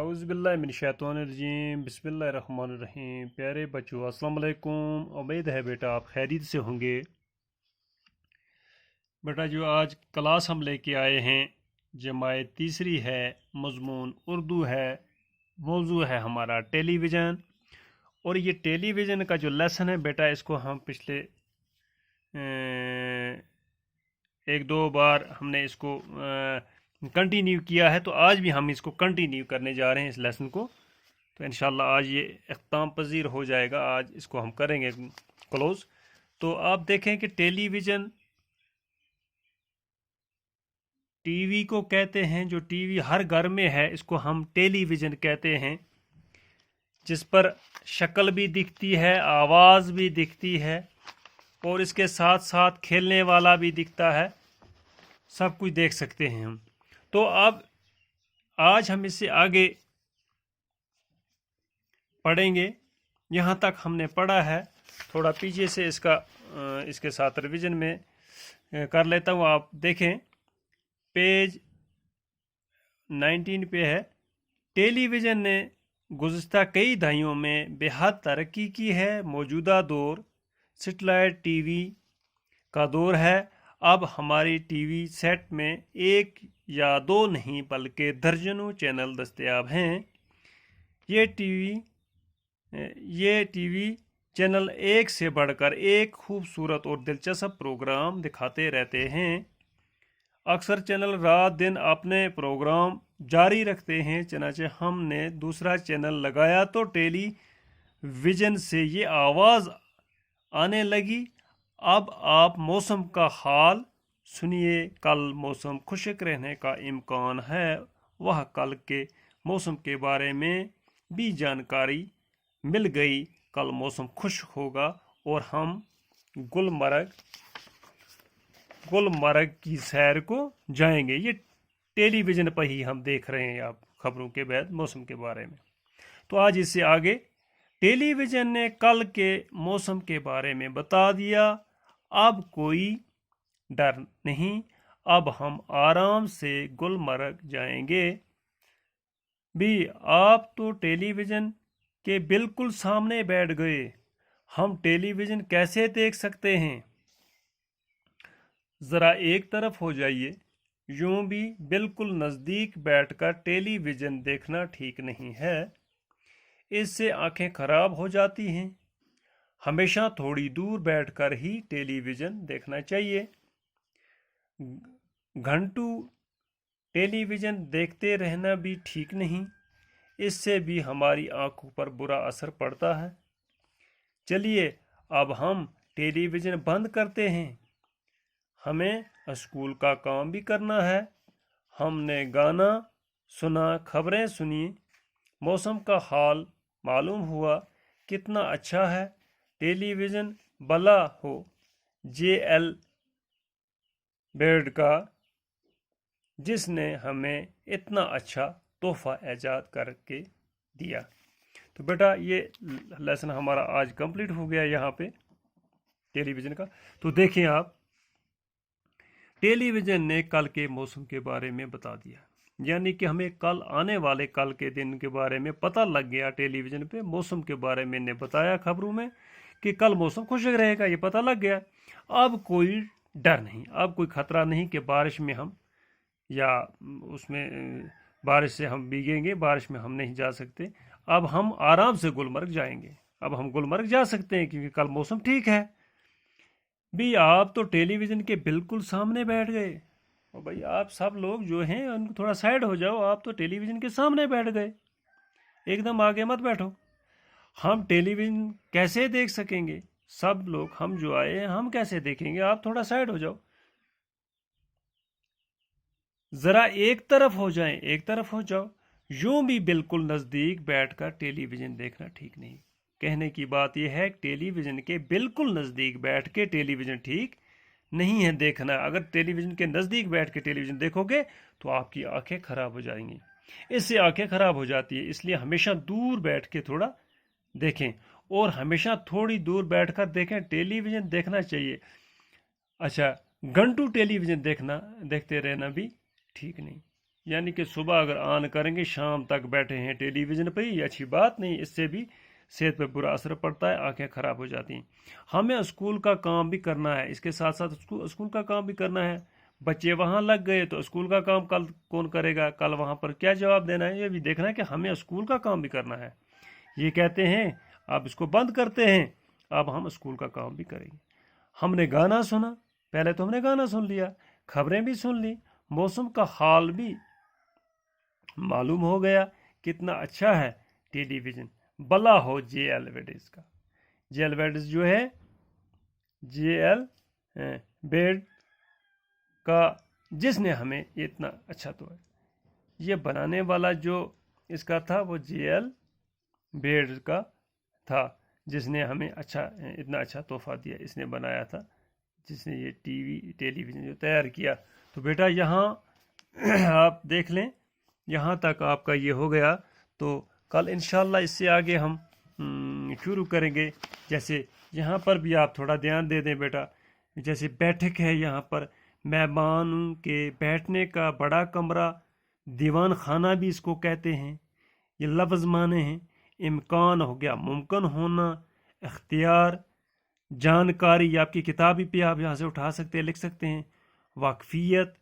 औज़ु बिल्लाहि मिन शैतानिर रजीम बिस्मिल्लाहिर्रहमानिर्रहीम। प्यारे बच्चों अस्सलाम वालेकुम। उम्मीद है बेटा आप खैरियत से होंगे। बेटा जो आज क्लास हम लेके आए हैं जमात तीसरी है, मज़मून उर्दू है, मौजू है हमारा टेलीविज़न। और ये टेलीविज़न का जो लेसन है बेटा इसको हम पिछले एक दो बार हमने इसको कंटिन्यू किया है, तो आज भी हम इसको कंटिन्यू करने जा रहे हैं इस लेसन को। तो इंशाल्लाह आज ये इख्ताम पजीर हो जाएगा, आज इसको हम करेंगे क्लोज। तो आप देखें कि टेलीविज़न टीवी को कहते हैं, जो टीवी हर घर में है इसको हम टेलीविज़न कहते हैं, जिस पर शक्ल भी दिखती है, आवाज़ भी दिखती है और इसके साथ साथ खेलने वाला भी दिखता है, सब कुछ देख सकते हैं हम। तो अब आज हम इससे आगे पढ़ेंगे। यहाँ तक हमने पढ़ा है, थोड़ा पीछे से इसके साथ रिवीजन में कर लेता हूँ। आप देखें पेज 19 पे है। टेलीविज़न ने गुज़िश्ता कई दहाइयों में बेहद तरक्की की है। मौजूदा दौर सेटेलाइट टीवी का दौर है। अब हमारी टीवी सेट में एक या दो नहीं बल्कि दर्जनों चैनल दस्तयाब हैं। ये टीवी चैनल एक से बढ़कर एक खूबसूरत और दिलचस्प प्रोग्राम दिखाते रहते हैं। अक्सर चैनल रात दिन अपने प्रोग्राम जारी रखते हैं। चनाचे हमने दूसरा चैनल लगाया तो टेलीविज़न से ये आवाज़ आने लगी। अब आप मौसम का हाल सुनिए। कल मौसम खुश्क रहने का इम्कान है। वह कल के मौसम के बारे में भी जानकारी मिल गई। कल मौसम खुश्क होगा और हम गुलमर्ग की सैर को जाएंगे। ये टेलीविज़न पर ही हम देख रहे हैं आप खबरों के बाद मौसम के बारे में। तो आज इससे आगे टेलीविज़न ने कल के मौसम के बारे में बता दिया। अब कोई डर नहीं, अब हम आराम से गुलमर्ग जाएंगे। भी आप तो टेलीविज़न के बिल्कुल सामने बैठ गए। हम टेलीविज़न कैसे देख सकते हैं? ज़रा एक तरफ हो जाइए। यूं भी बिल्कुल नज़दीक बैठकर टेलीविज़न देखना ठीक नहीं है, इससे आंखें खराब हो जाती हैं। हमेशा थोड़ी दूर बैठकर ही टेलीविज़न देखना चाहिए। घंटों टेलीविज़न देखते रहना भी ठीक नहीं, इससे भी हमारी आंखों पर बुरा असर पड़ता है। चलिए अब हम टेलीविज़न बंद करते हैं। हमें स्कूल का काम भी करना है। हमने गाना सुना, खबरें सुनी, मौसम का हाल मालूम हुआ। कितना अच्छा है टेलीविज़न भला हो JL बेर्ड का, जिसने हमें इतना अच्छा तोहफा ईजाद करके दिया। तो बेटा ये लेसन हमारा आज कंप्लीट हो गया यहाँ पे टेलीविज़न का। तो देखें आप, टेलीविज़न ने कल के मौसम के बारे में बता दिया, यानी कि हमें कल आने वाले कल के दिन के बारे में पता लग गया। टेलीविज़न पे मौसम के बारे में ने बताया खबरों में कि कल मौसम खुश्क रहेगा, ये पता लग गया। अब कोई डर नहीं, अब कोई ख़तरा नहीं कि बारिश में हम या उसमें बारिश से हम भीगेंगे, बारिश में हम नहीं जा सकते। अब हम आराम से गुलमर्ग जाएंगे। अब हम गुलमर्ग जा सकते हैं क्योंकि कल मौसम ठीक है। भी आप तो टेलीविज़न के बिल्कुल सामने बैठ गए। और भाई आप सब लोग जो हैं उनको थोड़ा साइड हो जाओ। आप तो टेलीविज़न के सामने बैठ गए, एकदम आगे मत बैठो। हम टेलीविज़न कैसे देख सकेंगे? सब लोग हम जो आए हैं हम कैसे देखेंगे? आप थोड़ा साइड हो जाओ, ज़रा एक तरफ हो जाएं, एक तरफ हो जाओ। यूं भी बिल्कुल नज़दीक बैठकर टेलीविज़न देखना ठीक नहीं। कहने की बात यह है टेलीविज़न के बिल्कुल नज़दीक बैठ के टेलीविज़न ठीक नहीं है देखना। अगर टेलीविज़न के नज़दीक बैठ के टेलीविज़न देखोगे तो आपकी आंखें ख़राब हो जाएंगी, इससे आंखें ख़राब हो जाती है। इसलिए हमेशा दूर बैठ के थोड़ा देखें और हमेशा थोड़ी दूर बैठकर देखें। टेलीविज़न देखना चाहिए। अच्छा, घंटों टेलीविज़न देखते रहना भी ठीक नहीं। यानी कि सुबह अगर ऑन करेंगे शाम तक बैठे हैं टेलीविज़न पे, ये अच्छी बात नहीं, इससे भी सेहत पे बुरा असर पड़ता है, आंखें ख़राब हो जाती हैं। हमें स्कूल का काम भी करना है, इसके साथ साथ स्कूल का काम भी करना है। बच्चे वहाँ लग गए तो स्कूल का काम कल कौन करेगा, कल वहाँ पर क्या जवाब देना है, ये भी देखना है कि हमें स्कूल का काम भी करना है। ये कहते हैं अब इसको बंद करते हैं, अब हम स्कूल का काम भी करेंगे। हमने गाना सुना, पहले तो हमने गाना सुन लिया, खबरें भी सुन ली, मौसम का हाल भी मालूम हो गया। कितना अच्छा है टेलीविज़न, भला हो जे.एल. वेडिस का। जे.एल. वेडिस जो है, जे.एल. बेड का, जिसने हमें इतना अच्छा, तो है ये बनाने वाला जो इसका था वो जे.एल. बेड का था, जिसने हमें अच्छा, इतना अच्छा तोहफा दिया, इसने बनाया था, जिसने ये टेलीविज़न जो तैयार किया। तो बेटा यहाँ आप देख लें, यहाँ तक आपका ये हो गया, तो कल इंशाल्लाह इससे आगे हम शुरू करेंगे। जैसे यहाँ पर भी आप थोड़ा ध्यान दे दें बेटा, जैसे बैठक है, यहाँ पर मेहमान के बैठने का बड़ा कमरा, दीवान खाना भी इसको कहते हैं, ये लफ्ज़ माने हैं। इम्कान हो गया मुमकिन होना, इख्तियार, जानकारी, आपकी किताबी पे आप यहाँ से उठा सकते हैं, लिख सकते हैं। वाकफियत,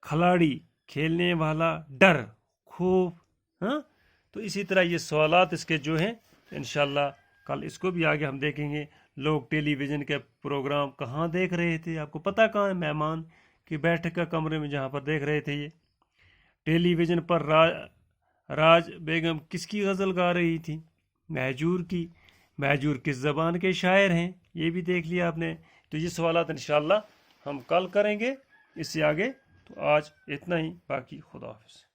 खिलाड़ी, खेलने वाला, डर, खूब, हाँ। तो इसी तरह ये सवालात इसके जो हैं, इंशाल्लाह कल इसको भी आगे हम देखेंगे। लोग टेलीविज़न के प्रोग्राम कहाँ देख रहे थे, आपको पता कहाँ है? मेहमान की बैठक का कमरे में जहाँ पर देख रहे थे ये टेलीविज़न पर राज बेगम किसकी गज़ल गा रही थी? महजूर की। महजूर किस ज़बान के शायर हैं, ये भी देख लिया आपने। तो ये सवालात इंशाल्लाह हम कल करेंगे इससे आगे। तो आज इतना ही, बाकी खुदा हाफ़िज़।